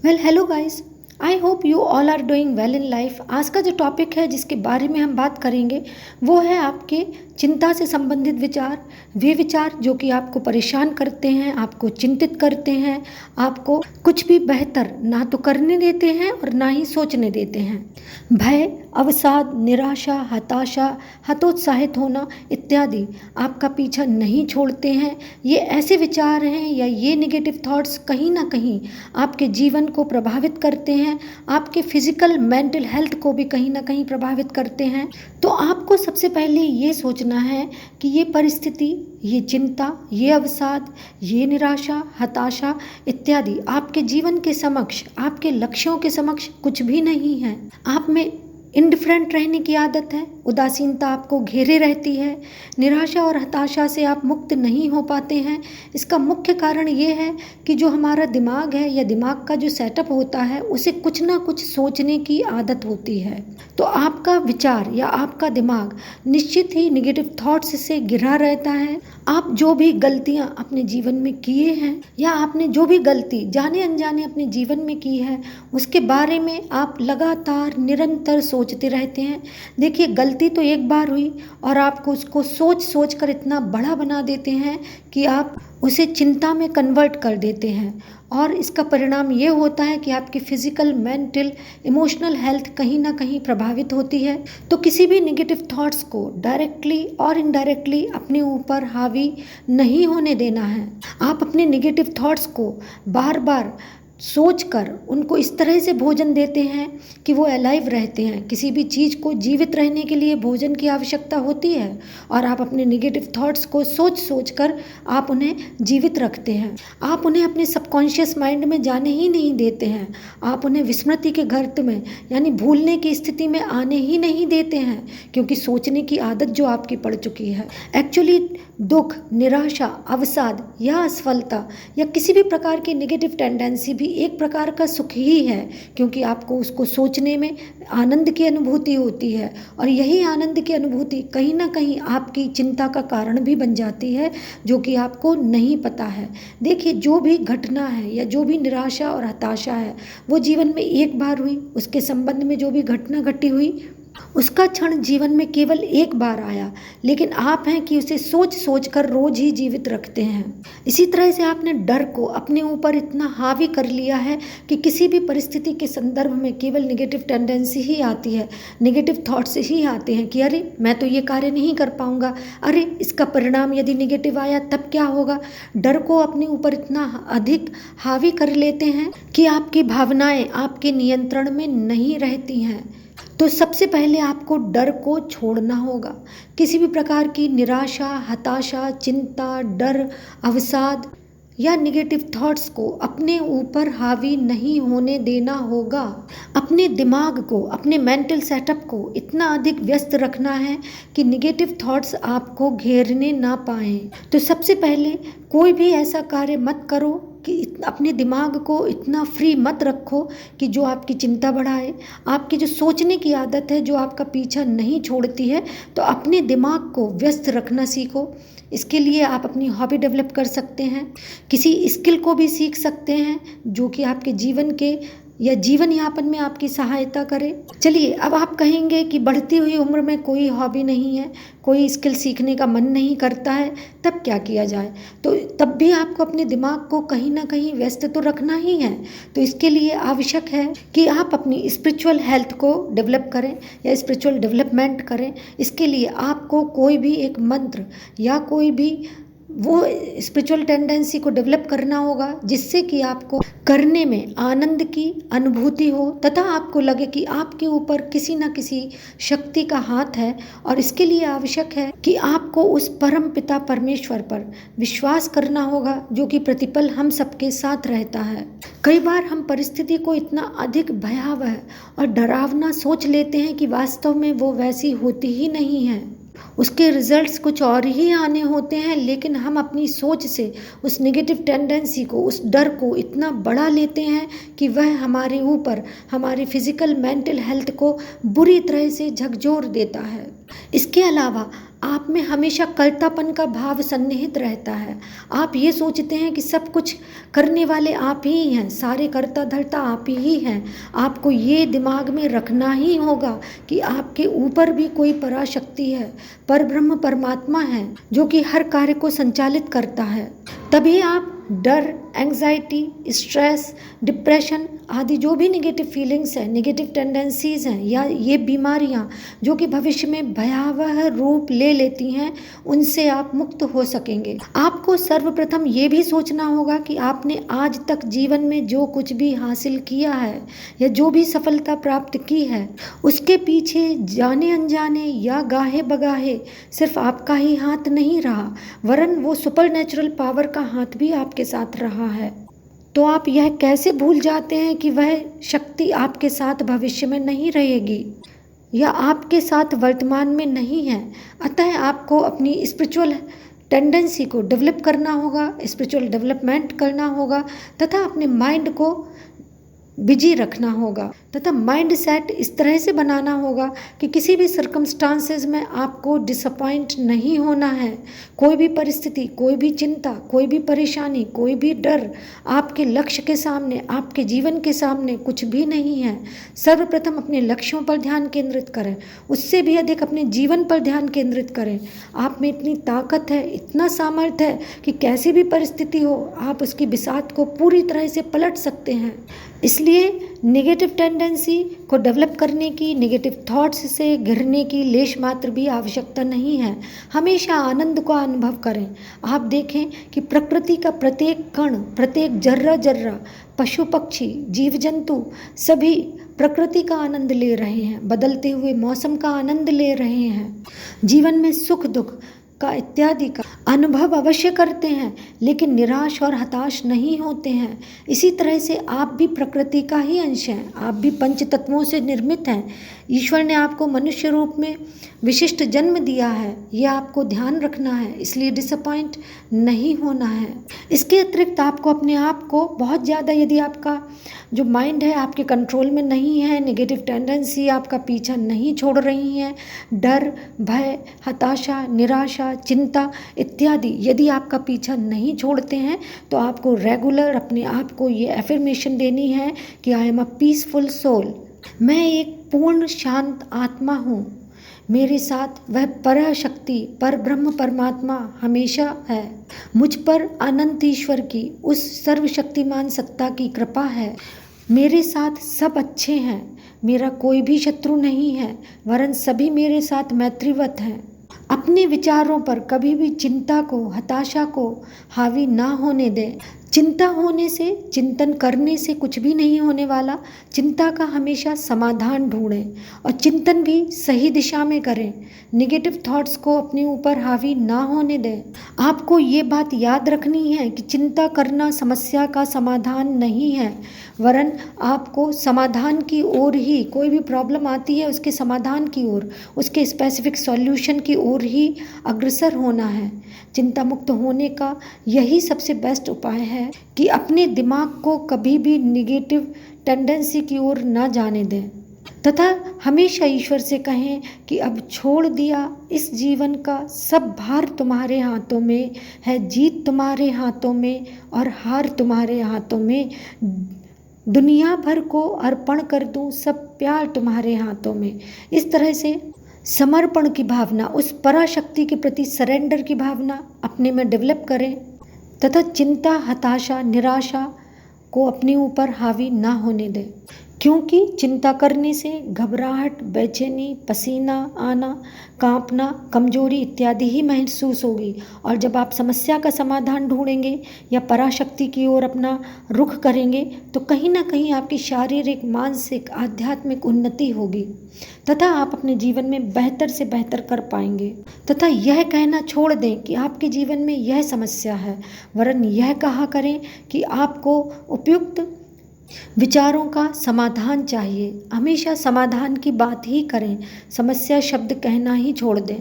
Well hello guys, I hope you all are doing well in life. आज का जो topic है जिसके बारे में हम बात करेंगे वो है आपके चिंता से संबंधित विचार। वे विचार जो कि आपको परेशान करते हैं, आपको चिंतित करते हैं, आपको कुछ भी बेहतर ना तो करने देते हैं और ना ही सोचने देते हैं। भय, अवसाद, निराशा, हताशा, हतोत्साहित होना इत्यादि आपका पीछा नहीं छोड़ते हैं। ये ऐसे विचार हैं या ये नेगेटिव थॉट्स कहीं ना कहीं आपके जीवन को प्रभावित करते हैं, आपके फिजिकल मेंटल हेल्थ को भी कहीं ना कहीं प्रभावित करते हैं। तो आपको सबसे पहले ये सोचना है कि ये परिस्थिति, ये चिंता, ये अवसाद, ये निराशा, हताशा इत्यादि आपके जीवन के समक्ष, आपके लक्ष्यों के समक्ष कुछ भी नहीं है। आप में इंडिफरेंट रहने की आदत है, उदासीनता आपको घेरे रहती है, निराशा और हताशा से आप मुक्त नहीं हो पाते हैं। इसका मुख्य कारण ये है कि जो हमारा दिमाग है या दिमाग का जो सेटअप होता है उसे कुछ ना कुछ सोचने की आदत होती है। तो आपका विचार या आपका दिमाग निश्चित ही नेगेटिव थॉट्स से घिरा रहता है। आप जो भी गलतियां अपने जीवन में किए हैं या आपने जो भी गलती जाने अनजाने अपने जीवन में की है उसके बारे में आप लगातार निरंतर सोचते रहते हैं। देखिए, गलती तो एक बार हुई और आपको उसको सोच सोच कर इतना बड़ा बना देते हैं कि आप उसे चिंता में कन्वर्ट कर देते हैं और इसका परिणाम ये होता है कि आपकी फिजिकल, मेंटल, इमोशनल हेल्थ कहीं ना कहीं प्रभावित होती है। तो किसी भी नेगेटिव थॉट्स को डायरेक्टली और इनडायरेक्टली अपने ऊपर हावी नहीं होने देना है। आप अपने नेगेटिव थॉट्स को बार बार सोचकर उनको इस तरह से भोजन देते हैं कि वो अलाइव रहते हैं। किसी भी चीज़ को जीवित रहने के लिए भोजन की आवश्यकता होती है और आप अपने नेगेटिव थॉट्स को सोच सोच कर आप उन्हें जीवित रखते हैं। आप उन्हें अपने सबकॉन्शियस माइंड में जाने ही नहीं देते हैं। आप उन्हें विस्मृति के गर्त में यानी भूलने की स्थिति में आने ही नहीं देते हैं, क्योंकि सोचने की आदत जो आपकी पड़ चुकी है। एक्चुअली दुख, निराशा, अवसाद या असफलता या किसी भी प्रकार की नेगेटिव टेंडेंसी भी एक प्रकार का सुख ही है, क्योंकि आपको उसको सोचने में आनंद की अनुभूति होती है और यही आनंद की अनुभूति कहीं ना कहीं आपकी चिंता का कारण भी बन जाती है, जो कि आपको नहीं पता है। देखिए, जो भी घटना है या जो भी निराशा और हताशा है वो जीवन में एक बार हुई। उसके संबंध में जो भी घटना घटी हुई उसका क्षण जीवन में केवल एक बार आया, लेकिन आप हैं कि उसे सोच सोच कर रोज ही जीवित रखते हैं। इसी तरह से आपने डर को अपने ऊपर इतना हावी कर लिया है कि किसी भी परिस्थिति के संदर्भ में केवल नेगेटिव टेंडेंसी ही आती है, नेगेटिव थॉट्स ही आते हैं कि अरे मैं तो ये कार्य नहीं कर पाऊंगा, अरे इसका परिणाम यदि नेगेटिव आया तब क्या होगा। डर को अपने ऊपर इतना अधिक हावी कर लेते हैं कि आपकी भावनाएं आपके नियंत्रण में नहीं रहती हैं। तो सबसे पहले आपको डर को छोड़ना होगा। किसी भी प्रकार की निराशा, हताशा, चिंता, डर, अवसाद या नेगेटिव थॉट्स को अपने ऊपर हावी नहीं होने देना होगा। अपने दिमाग को, अपने मेंटल सेटअप को इतना अधिक व्यस्त रखना है कि नेगेटिव थॉट्स आपको घेरने ना पाएं। तो सबसे पहले कोई भी ऐसा कार्य मत करो कि अपने दिमाग को इतना फ्री मत रखो कि जो आपकी चिंता बढ़ाए। आपकी जो सोचने की आदत है जो आपका पीछा नहीं छोड़ती है, तो अपने दिमाग को व्यस्त रखना सीखो। इसके लिए आप अपनी हॉबी डेवलप कर सकते हैं, किसी स्किल को भी सीख सकते हैं जो कि आपके जीवन के या जीवन यापन में आपकी सहायता करे। चलिए, अब आप कहेंगे कि बढ़ती हुई उम्र में कोई हॉबी नहीं है, कोई स्किल सीखने का मन नहीं करता है, तब क्या किया जाए। तो तब भी आपको अपने दिमाग को कहीं ना कहीं व्यस्त तो रखना ही है। तो इसके लिए आवश्यक है कि आप अपनी स्पिरिचुअल हेल्थ को डेवलप करें या स्पिरिचुअल डेवलपमेंट करें। इसके लिए आपको कोई भी एक मंत्र या कोई भी वो स्पिरिचुअल टेंडेंसी को डेवलप करना होगा जिससे कि आपको करने में आनंद की अनुभूति हो तथा आपको लगे कि आपके ऊपर किसी न किसी शक्ति का हाथ है। और इसके लिए आवश्यक है कि आपको उस परम पिता परमेश्वर पर विश्वास करना होगा जो कि प्रतिपल हम सबके साथ रहता है। कई बार हम परिस्थिति को इतना अधिक भयावह और डरावना सोच लेते हैं कि वास्तव में वो वैसी होती ही नहीं है, उसके रिजल्ट्स कुछ और ही आने होते हैं। लेकिन हम अपनी सोच से उस नेगेटिव टेंडेंसी को, उस डर को इतना बढ़ा लेते हैं कि वह हमारे ऊपर, हमारी फिजिकल, मेंटल हेल्थ को बुरी तरह से झकझोर देता है। इसके अलावा आप में हमेशा कर्तापन का भाव सन्निहित रहता है। आप ये सोचते हैं कि सब कुछ करने वाले आप ही हैं, सारे कर्ता धर्ता आप ही हैं। आपको ये दिमाग में रखना ही होगा कि आपके ऊपर भी कोई पराशक्ति है, परब्रह्म परमात्मा है, जो कि हर कार्य को संचालित करता है। तभी आप डर, एंग्जाइटी, स्ट्रेस, डिप्रेशन आदि जो भी नेगेटिव फीलिंग्स हैं, नेगेटिव टेंडेंसीज हैं, या ये बीमारियां जो कि भविष्य में भयावह रूप ले लेती हैं, उनसे आप मुक्त हो सकेंगे। आपको सर्वप्रथम ये भी सोचना होगा कि आपने आज तक जीवन में जो कुछ भी हासिल किया है या जो भी सफलता प्राप्त की है, उसके पीछे जाने अनजाने या गाहे बगाहे सिर्फ आपका ही हाथ नहीं रहा, वरन वो सुपर नेचुरल पावर का हाथ भी आपके साथ रहा है। तो आप यह कैसे भूल जाते हैं कि वह शक्ति आपके साथ भविष्य में नहीं रहेगी या आपके साथ वर्तमान में नहीं है। अतः आपको अपनी स्पिरिचुअल टेंडेंसी को डेवलप करना होगा, स्पिरिचुअल डेवलपमेंट करना होगा तथा अपने माइंड को बिजी रखना होगा तथा माइंड सेट इस तरह से बनाना होगा कि किसी भी सर्कमस्टांसेस में आपको डिसअपॉइंट नहीं होना है। कोई भी परिस्थिति, कोई भी चिंता, कोई भी परेशानी, कोई भी डर आपके लक्ष्य के सामने, आपके जीवन के सामने कुछ भी नहीं है। सर्वप्रथम अपने लक्ष्यों पर ध्यान केंद्रित करें, उससे भी अधिक अपने जीवन पर ध्यान केंद्रित करें। आप में इतनी ताकत है, इतना सामर्थ्य है कि कैसी भी परिस्थिति हो आप उसकी बिसात को पूरी तरह से पलट सकते हैं। इसलिए नेगेटिव टेंडेंसी को डेवलप करने की, नेगेटिव थॉट्स से घिरने की लेश मात्र भी आवश्यकता नहीं है। हमेशा आनंद का अनुभव करें। आप देखें कि प्रकृति का प्रत्येक कण, प्रत्येक जर्रा जर्रा, पशु पक्षी, जीव जंतु सभी प्रकृति का आनंद ले रहे हैं, बदलते हुए मौसम का आनंद ले रहे हैं, जीवन में सुख दुख का इत्यादि का अनुभव अवश्य करते हैं, लेकिन निराश और हताश नहीं होते हैं। इसी तरह से आप भी प्रकृति का ही अंश हैं, आप भी पंच तत्वों से निर्मित हैं। ईश्वर ने आपको मनुष्य रूप में विशिष्ट जन्म दिया है, यह आपको ध्यान रखना है, इसलिए डिसअपॉइंट नहीं होना है। इसके अतिरिक्त आपको अपने आप को बहुत ज़्यादा, यदि आपका जो माइंड है आपके कंट्रोल में नहीं है, नेगेटिव टेंडेंसी आपका पीछा नहीं छोड़ रही हैं, डर, भय, हताशा, निराशा, चिंता इत्यादि यदि आपका पीछा नहीं छोड़ते हैं, तो आपको रेगुलर अपने आप को ये एफर्मेशन देनी है कि I am a peaceful soul. मैं एक पूर्ण शांत आत्मा हूँ, मेरे साथ वह पराशक्ति, पर ब्रह्म परमात्मा हमेशा है। मुझ पर अनंत ईश्वर की, उस सर्वशक्तिमान सत्ता की कृपा है। मेरे साथ सब अच्छे हैं, मेरा कोई भी शत्रु नहीं है, वरन सभी मेरे साथ मैत्रीवत हैं। अपने विचारों पर कभी भी चिंता को, हताशा को हावी ना होने दें। चिंता होने से, चिंतन करने से कुछ भी नहीं होने वाला। चिंता का हमेशा समाधान ढूंढें और चिंतन भी सही दिशा में करें। नेगेटिव थॉट्स को अपने ऊपर हावी ना होने दें। आपको ये बात याद रखनी है कि चिंता करना समस्या का समाधान नहीं है, वरन आपको समाधान की ओर ही, कोई भी प्रॉब्लम आती है उसके समाधान की ओर, उसके स्पेसिफिक सॉल्यूशन की ओर ही अग्रसर होना है। चिंता मुक्त होने का यही सबसे बेस्ट उपाय है कि अपने दिमाग को कभी भी निगेटिव टेंडेंसी की ओर ना जाने दें तथा हमेशा ईश्वर से कहें कि अब छोड़ दिया, इस जीवन का सब भार तुम्हारे हाथों में है, जीत तुम्हारे हाथों में और हार तुम्हारे हाथों में। दुनिया भर को अर्पण कर दूं, सब प्यार तुम्हारे हाथों में। इस तरह से समर्पण की भावना, उस पराशक्ति के प्रति सरेंडर की भावना अपने में डेवलप करें तथा चिंता, हताशा, निराशा को अपने ऊपर हावी ना होने दें, क्योंकि चिंता करने से घबराहट, बेचैनी, पसीना आना, कांपना, कमजोरी इत्यादि ही महसूस होगी। और जब आप समस्या का समाधान ढूंढेंगे या पराशक्ति की ओर अपना रुख करेंगे, तो कहीं ना कहीं आपकी शारीरिक, मानसिक, आध्यात्मिक उन्नति होगी तथा आप अपने जीवन में बेहतर से बेहतर कर पाएंगे। तथा यह कहना छोड़ दें कि आपके जीवन में यह समस्या है, वरन यह कहा करें कि आपको उपयुक्त विचारों का समाधान चाहिए। हमेशा समाधान की बात ही करें, समस्या शब्द कहना ही छोड़ दें।